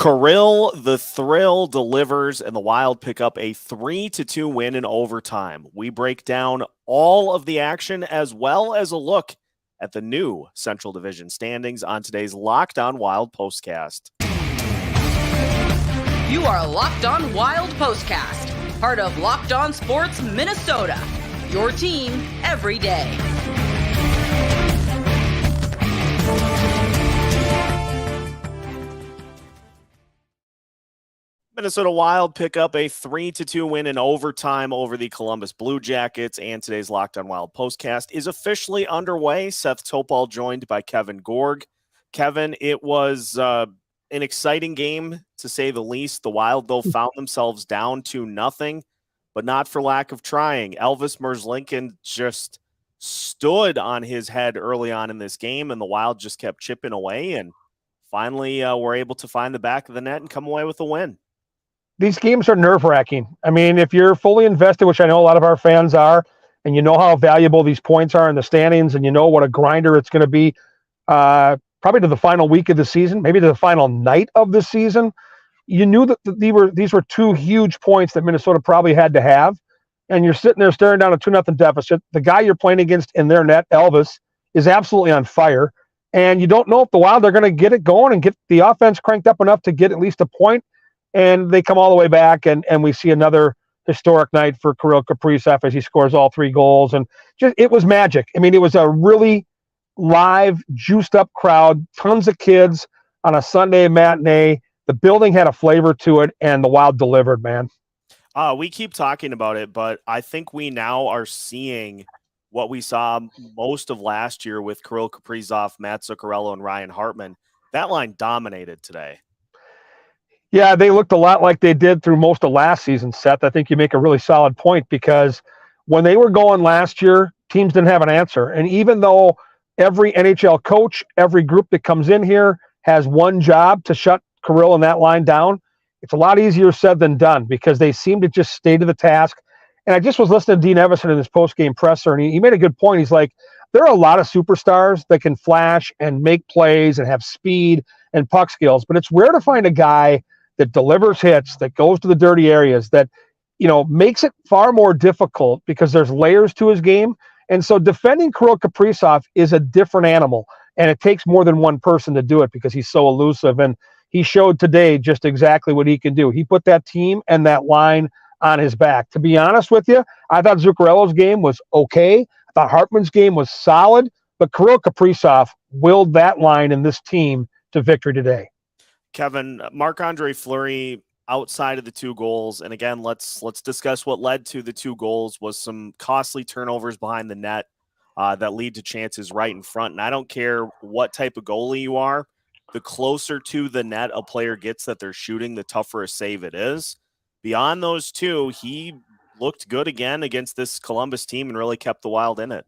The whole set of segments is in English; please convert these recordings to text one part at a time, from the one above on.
Kirill the Thrill delivers, and the Wild pick up a 3-2 win in overtime. We break down all of the action as well as a look at the new Central Division standings on today's Locked On Wild Postcast. You are Locked On Wild Postcast, part of Locked On Sports Minnesota, your team every day. Minnesota Wild pick up a 3-2 win in overtime over the Columbus Blue Jackets, and today's Locked On Wild Postcast is officially underway. Seth Topal joined by Kevin Gorg. Kevin, it was an exciting game, to say the least. The Wild, though, found themselves down 2-0, but not for lack of trying. Elvis Merzlikins just stood on his head early on in this game, and the Wild just kept chipping away, and finally were able to find the back of the net and come away with a win. These games are nerve-wracking. I mean, if you're fully invested, which I know a lot of our fans are, and you know how valuable these points are in the standings, and you know what a grinder it's going to be, probably to the final week of the season, maybe to the final night of the season, you knew that these were two huge points that Minnesota probably had to have, and you're sitting there staring down a 2-0 deficit. The guy you're playing against in their net, Elvis, is absolutely on fire, and you don't know if the Wild are going to get it going and get the offense cranked up enough to get at least a point. And they come all the way back, and we see another historic night for Kirill Kaprizov as he scores all 3 goals. And just it was magic. I mean, it was a really live, juiced-up crowd, tons of kids on a Sunday matinee. The building had a flavor to it, and the Wild delivered, man. We keep talking about it, but I think we now are seeing what we saw most of last year with Kirill Kaprizov, Matt Zuccarello, and Ryan Hartman. That line dominated today. Yeah, they looked a lot like they did through most of last season, Seth. I think you make a really solid point, because when they were going last year, teams didn't have an answer. And even though every NHL coach, every group that comes in here has one job to shut Kirill and that line down, it's a lot easier said than done, because they seem to just stay to the task. And I just was listening to Dean Evison in his post-game presser, and he made a good point. He's like, there are a lot of superstars that can flash and make plays and have speed and puck skills, but it's rare to find a guy that delivers hits, that goes to the dirty areas, that, you know, makes it far more difficult because there's layers to his game. And so defending Kirill Kaprizov is a different animal, and it takes more than one person to do it because he's so elusive. And he showed today just exactly what he can do. He put that team and that line on his back. To be honest with you, I thought Zuccarello's game was okay. I thought Hartman's game was solid, but Kirill Kaprizov willed that line and this team to victory today. Kevin, Marc-Andre Fleury, outside of the 2 goals, and again, let's discuss what led to the 2 goals, was some costly turnovers behind the net that lead to chances right in front. And I don't care what type of goalie you are, the closer to the net a player gets that they're shooting, the tougher a save it is. Beyond those 2, he looked good again against this Columbus team and really kept the Wild in it.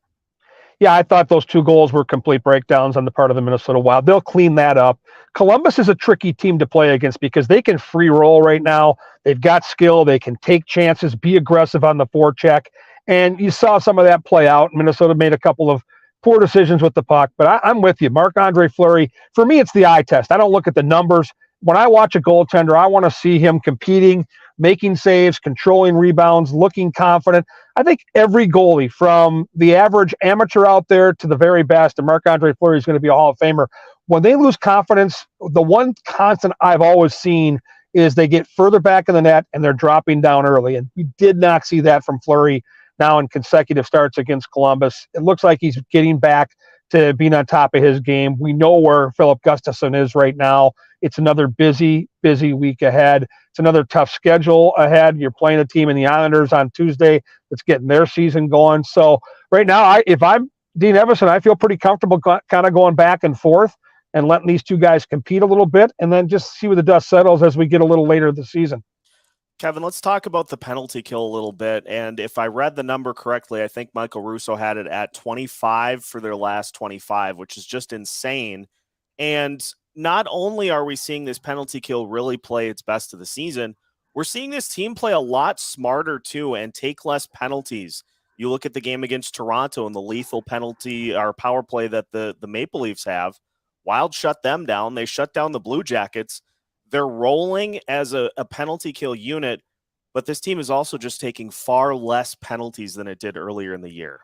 Yeah, I thought those 2 goals were complete breakdowns on the part of the Minnesota Wild. They'll clean that up. Columbus is a tricky team to play against because they can free roll right now. They've got skill. They can take chances, be aggressive on the forecheck. And you saw some of that play out. Minnesota made a couple of poor decisions with the puck. But I'm with you. Marc-Andre Fleury, for me, it's the eye test. I don't look at the numbers. When I watch a goaltender, I want to see him competing, making saves, controlling rebounds, looking confident. I think every goalie, from the average amateur out there to the very best, and Marc-Andre Fleury is going to be a Hall of Famer, when they lose confidence, the one constant I've always seen is they get further back in the net and they're dropping down early. And we did not see that from Fleury now in consecutive starts against Columbus. It looks like he's getting back to being on top of his game. We know where Philip Gustafsson is right now. It's another busy week ahead. It's another tough schedule ahead. You're playing a team in the Islanders on Tuesday that's getting their season going. So right now, if I'm Dean Evison, I feel pretty comfortable kind of going back and forth and letting these 2 guys compete a little bit, and then just see where the dust settles as we get a little later in the season. Kevin, let's talk about the penalty kill a little bit. And if I read the number correctly, I think Michael Russo had it at 25 for their last 25, which is just insane. And not only are we seeing this penalty kill really play its best of the season, we're seeing this team play a lot smarter too and take less penalties. You look at the game against Toronto and the lethal penalty or power play that the Maple Leafs have. Wild shut them down. They shut down the Blue Jackets. they're rolling as a penalty kill unit, but this team is also just taking far less penalties than it did earlier in the year.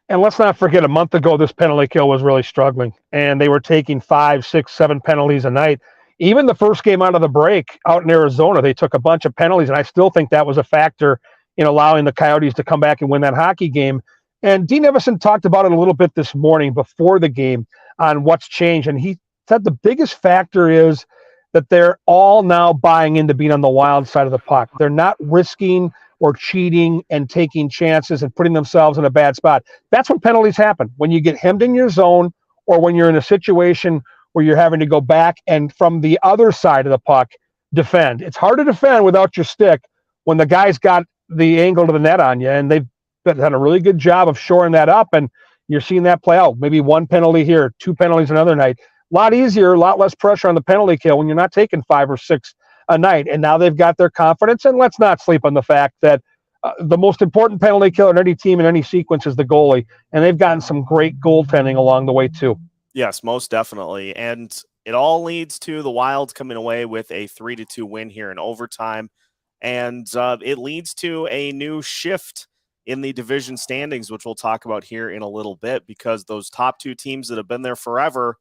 And let's not forget, a month ago, this penalty kill was really struggling, and they were taking 5, 6, 7 penalties a night. Even the first game out of the break out in Arizona, they took a bunch of penalties, and I still think that was a factor in allowing the Coyotes to come back and win that hockey game. And Dean Evison talked about it a little bit this morning before the game on what's changed, and he said the biggest factor is that they're all now buying into being on the Wild side of the puck. They're not risking or cheating and taking chances and putting themselves in a bad spot. That's when penalties happen, when you get hemmed in your zone or when you're in a situation where you're having to go back and from the other side of the puck defend. It's hard to defend without your stick when the guy's got the angle to the net on you, and they've done a really good job of shoring that up, and you're seeing that play out. Maybe 1 penalty here, 2 penalties another night. A lot easier, a lot less pressure on the penalty kill when you're not taking 5 or 6 a night. And now they've got their confidence. And let's not sleep on the fact that the most important penalty killer in any team in any sequence is the goalie. And they've gotten some great goaltending along the way too. Yes, most definitely. And it all leads to the Wild coming away with a 3-2 win here in overtime. And it leads to a new shift in the division standings, which we'll talk about here in a little bit, because those top 2 teams that have been there forever,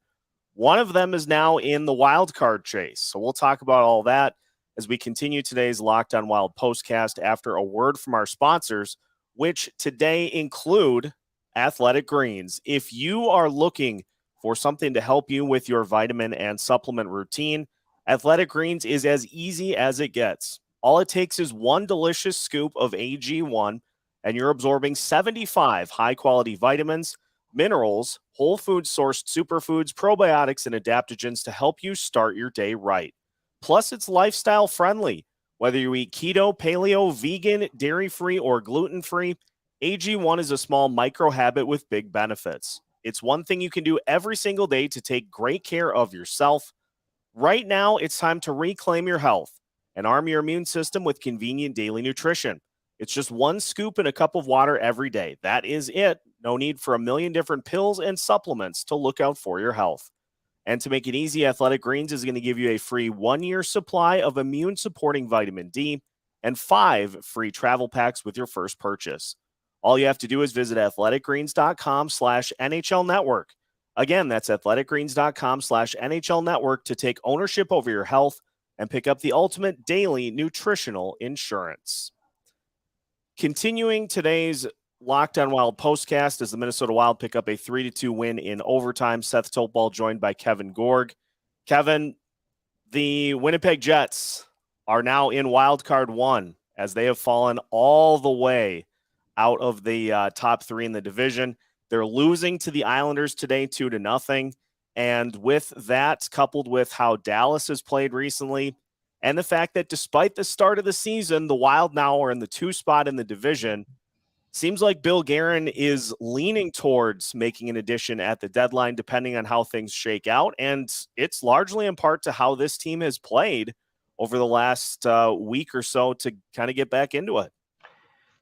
one of them is now in the wild card chase. So we'll talk about all that as we continue today's Locked On Wild postcast after a word from our sponsors, which today include Athletic Greens. If you are looking for something to help you with your vitamin and supplement routine, Athletic Greens is as easy as it gets. All it takes is 1 delicious scoop of AG1, and you're absorbing 75 high-quality vitamins, minerals, whole food sourced superfoods, probiotics, and adaptogens to help you start your day right. Plus, it's lifestyle friendly. Whether you eat keto, paleo, vegan, dairy-free, or gluten-free, AG1 is a small micro habit with big benefits. It's one thing you can do every single day to take great care of yourself. Right now, it's time to reclaim your health and arm your immune system with convenient daily nutrition. It's just 1 scoop in a cup of water every day. That is it. No need for a million different pills and supplements to look out for your health. And to make it easy, Athletic Greens is going to give you a free 1-year supply of immune-supporting vitamin D and 5 free travel packs with your first purchase. All you have to do is visit athleticgreens.com/NHL Network. Again, that's athleticgreens.com/NHL Network to take ownership over your health and pick up the ultimate daily nutritional insurance. Continuing today's Locked On Wild postcast as the Minnesota Wild pick up a 3-2 win in overtime. Seth Topal joined by Kevin Gorg. Kevin, the Winnipeg Jets are now in Wild Card 1 as they have fallen all the way out of the top 3 in the division. They're losing to the Islanders today 2-0. And with that, coupled with how Dallas has played recently, and the fact that despite the start of the season, the Wild now are in the 2 spot in the division, seems like Bill Guerin is leaning towards making an addition at the deadline, depending on how things shake out. And it's largely in part to how this team has played over the last week or so to kind of get back into it.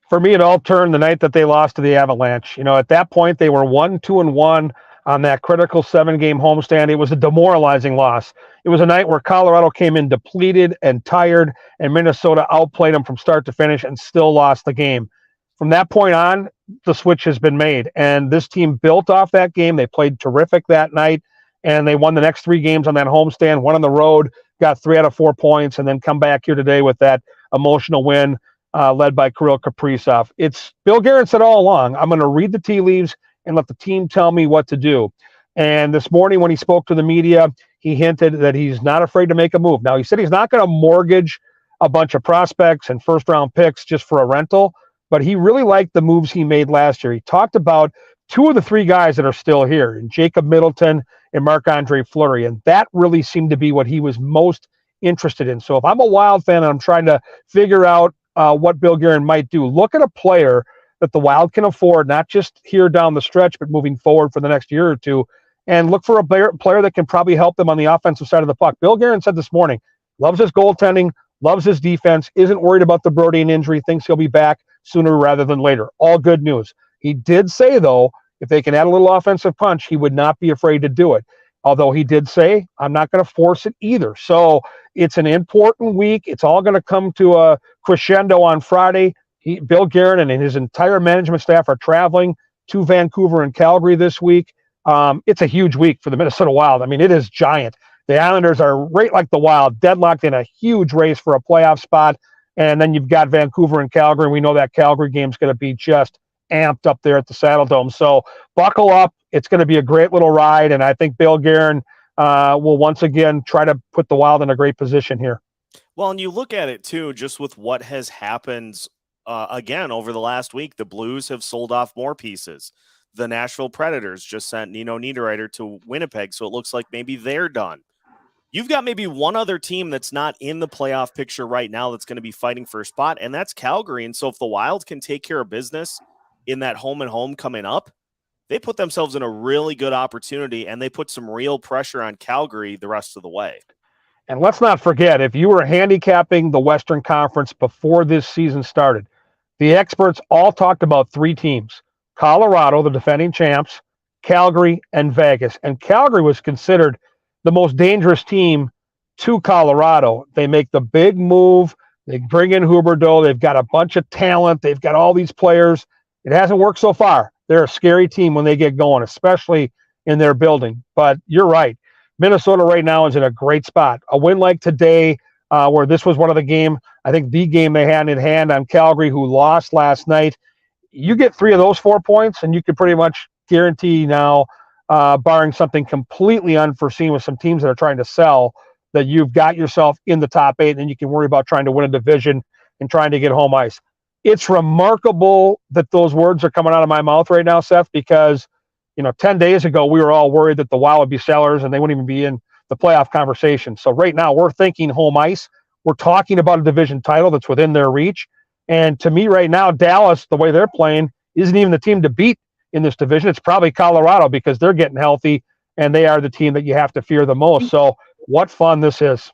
For me, it all turned the night that they lost to the Avalanche. You know, at that point, they were 1-2-1 on that critical 7-game homestand. It was a demoralizing loss. It was a night where Colorado came in depleted and tired, and Minnesota outplayed them from start to finish and still lost the game. From that point on, the switch has been made, and this team built off that game. They played terrific that night, and they won the next 3 games on that homestand, one on the road, got 3 out of 4 points, and then come back here today with that emotional win led by Kirill Kaprizov. It's Bill Guerin said all along, I'm going to read the tea leaves and let the team tell me what to do. And this morning when he spoke to the media, he hinted that he's not afraid to make a move. Now, he said he's not going to mortgage a bunch of prospects and first-round picks just for a rental, but he really liked the moves he made last year. He talked about 2 of the 3 guys that are still here, and Jacob Middleton and Marc-Andre Fleury, and that really seemed to be what he was most interested in. So if I'm a Wild fan and I'm trying to figure out what Bill Guerin might do, look at a player that the Wild can afford, not just here down the stretch, but moving forward for the next year or 2, and look for a player that can probably help them on the offensive side of the puck. Bill Guerin said this morning, loves his goaltending, loves his defense, isn't worried about the Brodin injury, thinks he'll be back sooner rather than later. All good news. He did say, though, if they can add a little offensive punch, he would not be afraid to do it. although he did say, I'm not going to force it either. So it's an important week. It's all going to come to a crescendo on Friday. Bill Guerin and his entire management staff are traveling to Vancouver and Calgary this week. It's a huge week for the Minnesota Wild. I mean, it is giant. The Islanders are right like the Wild, deadlocked in a huge race for a playoff spot. And then you've got Vancouver and Calgary. And we know that Calgary game's going to be just amped up there at the Saddle Dome. So buckle up. It's going to be a great little ride. And I think Bill Guerin will once again try to put the Wild in a great position here. Well, and you look at it too, just with what has happened again over the last week. The Blues have sold off more pieces. The Nashville Predators just sent Nino Niederreiter to Winnipeg, so it looks like maybe they're done. You've got maybe one other team that's not in the playoff picture right now that's going to be fighting for a spot, and that's Calgary. And so if the Wild can take care of business in that home and home coming up, they put themselves in a really good opportunity, and they put some real pressure on Calgary the rest of the way. And let's not forget, if you were handicapping the Western Conference before this season started, the experts all talked about three teams: Colorado, the defending champs, Calgary, and Vegas. And Calgary was considered the most dangerous team to Colorado. They make the big move. They bring in Huberdeau. They've got a bunch of talent. They've got all these players. It hasn't worked so far. They're a scary team when they get going, especially in their building. But you're right. Minnesota right now is in a great spot. A win like today, where this was one of the game, I think the game they had in hand on Calgary, who lost last night. You get 3 of those 4 points, and you can pretty much guarantee now, barring something completely unforeseen with some teams that are trying to sell, that you've got yourself in the top 8, and then you can worry about trying to win a division and trying to get home ice. It's remarkable that those words are coming out of my mouth right now, Seth, because 10 days ago, we were all worried that the Wild would be sellers and they wouldn't even be in the playoff conversation. So right now, we're thinking home ice. We're talking about a division title that's within their reach. And to me right now, Dallas, the way they're playing, isn't even the team to beat in this division. It's probably Colorado because they're getting healthy, and they are the team that you have to fear the most. So what fun this is.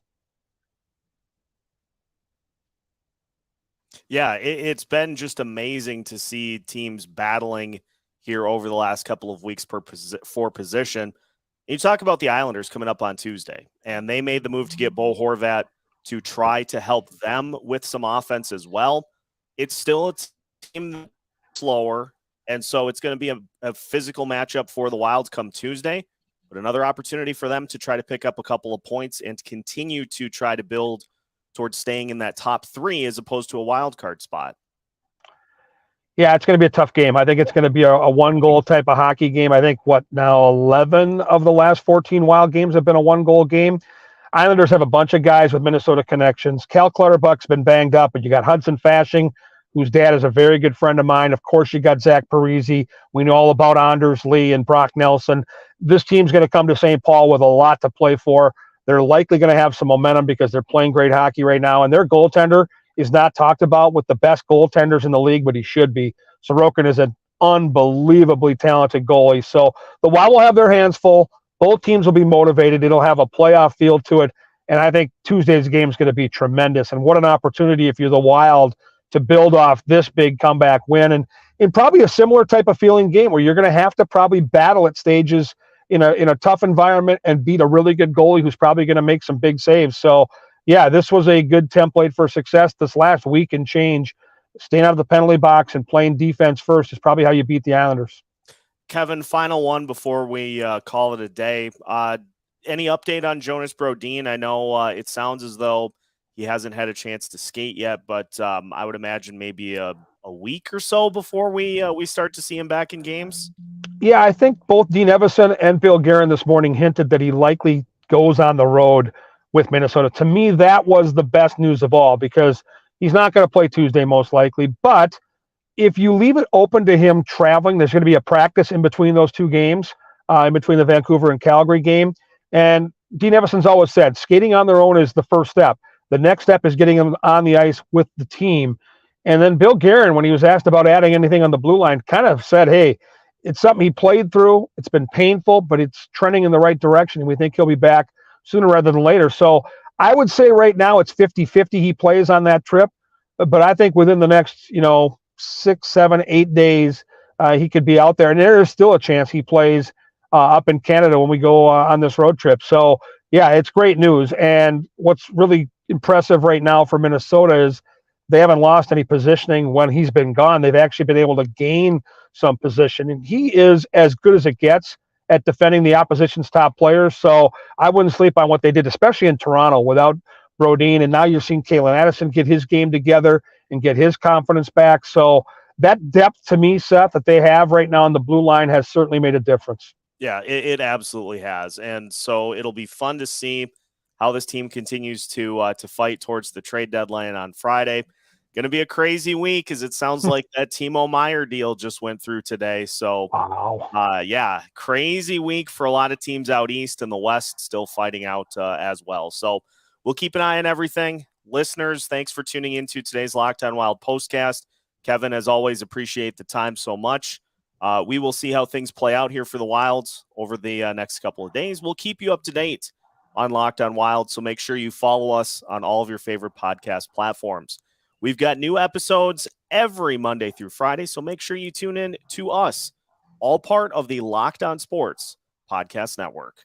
Yeah, it's been just amazing to see teams battling here over the last couple of weeks for position. You talk about the Islanders coming up on Tuesday, and they made the move to get Bo Horvat to try to help them with some offense as well. It's still a team slower, and so it's going to be a physical matchup for the Wild come Tuesday, but another opportunity for them to try to pick up a couple of points and continue to try to build towards staying in that top 3 as opposed to a wild card spot. Yeah, it's going to be a tough game. I think it's going to be a one-goal type of hockey game. I think, 11 of the last 14 Wild games have been a one-goal game. Islanders have a bunch of guys with Minnesota connections. Cal Clutterbuck's been banged up, but you got Hudson Fasching, whose dad is a very good friend of mine. Of course, you got Zach Parise. We know all about Anders Lee and Brock Nelson. This team's going to come to St. Paul with a lot to play for. They're likely going to have some momentum because they're playing great hockey right now, and their goaltender is not talked about with the best goaltenders in the league, but he should be. Sorokin is an unbelievably talented goalie. So the Wild will have their hands full. Both teams will be motivated. It'll have a playoff feel to it. And I think Tuesday's game is going to be tremendous. And what an opportunity if you're the Wild to build off this big comeback win. And in probably a similar type of feeling game where you're going to have to probably battle at stages in a tough environment and beat a really good goalie who's probably going to make some big saves. So yeah, this was a good template for success. This last week and change, staying out of the penalty box and playing defense first is probably how you beat the Islanders. Kevin, final one before we call it a day. Any update on Jonas Brodin? I know it sounds as though he hasn't had a chance to skate yet, but I would imagine maybe a week or so before we start to see him back in games. Yeah, I think both Dean Evason and Bill Guerin this morning hinted that he likely goes on the road with Minnesota. To me, that was the best news of all because he's not going to play Tuesday most likely. But if you leave it open to him traveling, there's going to be a practice in between those two games, in between the Vancouver and Calgary game. And Dean Evason's always said skating on their own is the first step. The next step is getting them on the ice with the team. And then Bill Guerin, when he was asked about adding anything on the blue line, kind of said, hey, it's something he played through. It's been painful, but it's trending in the right direction. And we think he'll be back sooner rather than later. So I would say right now it's 50-50 he plays on that trip. But I think within the next, 6, 7, 8 days, he could be out there. And there is still a chance he plays up in Canada when we go on this road trip. So, yeah, it's great news. And what's really impressive right now for Minnesota is they haven't lost any positioning when he's been gone. They've actually been able to gain some position. And he is as good as it gets at defending the opposition's top players. So I wouldn't sleep on what they did, especially in Toronto without Brodin. And now you're seeing Kalen Addison get his game together and get his confidence back. So that depth to me, Seth, that they have right now on the blue line has certainly made a difference. Yeah, it absolutely has. And so it'll be fun to see how this team continues to fight towards the trade deadline on Friday. Going to be a crazy week, as it sounds like that Timo Meier deal just went through today. So, wow. Yeah, crazy week for a lot of teams out east, and the West still fighting out as well. So we'll keep an eye on everything. Listeners, thanks for tuning into today's Locked On Wild postcast. Kevin, as always, appreciate the time so much. We will see how things play out here for the Wilds over the next couple of days. We'll keep you up to date on Locked On Wild, so make sure you follow us on all of your favorite podcast platforms. We've got new episodes every Monday through Friday, so make sure you tune in to us, all part of the Locked On Sports Podcast Network.